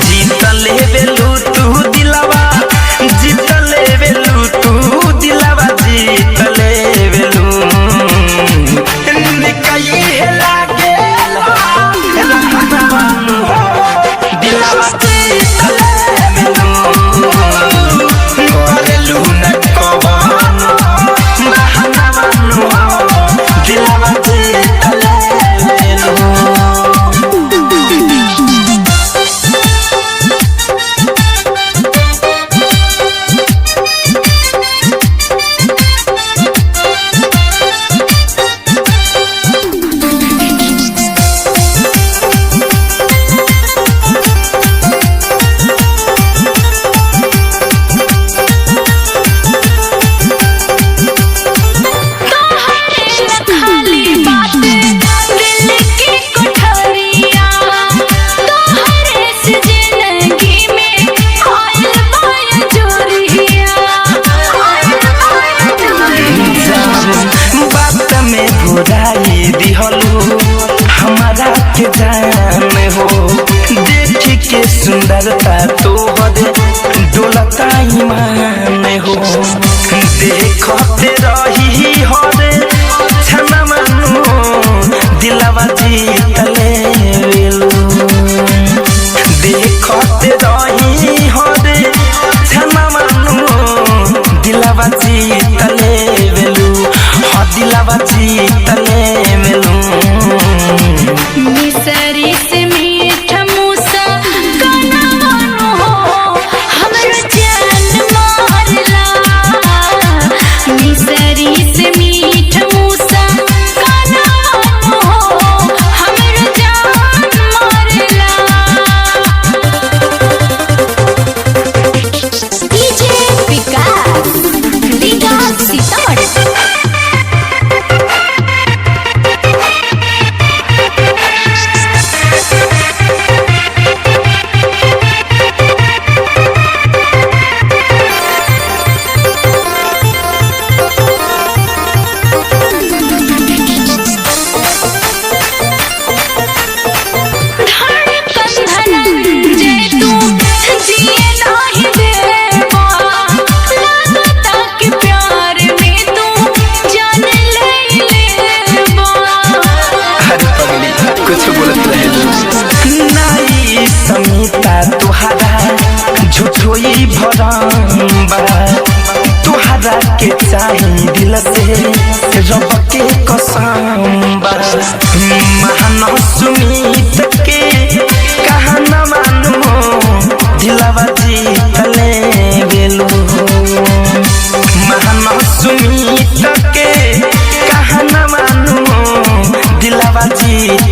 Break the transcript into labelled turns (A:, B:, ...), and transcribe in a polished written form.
A: जीत लेवेलू तू दिलवा जीत लेवेलू तू दिलवा जीत लेवेलू निकई लागे दिलवा जीत लेवेलू करेलू न कवनो बहानावानु दिलवा जीत लेवेलू। हमारा के जान हो देख के सुंदरता तोहर डोलता ईमान हो देखते रही हरे छना मानो दिलवा जीत लेवेलू देखते रही हरे छना मानो दिलवा जीत लेवेलू हाँ दिलवा जीत लेवेलू।
B: मिसरी से मीठ मूसा गाना गानो हो हमरो जान मारला मिसरी से मीठ मूसा गाना गानो हो हमरो जान मारला। डीजे विकास सीतामढ़ी
A: समीता तुहरा झूठोई भरम्बा तुहरा के चाही दिल से रब के कसम्बा महान सुमित के कहा न मानो दिलवा जीत लेवेलू महान सुमित के कहा न मानो दिलवा जीत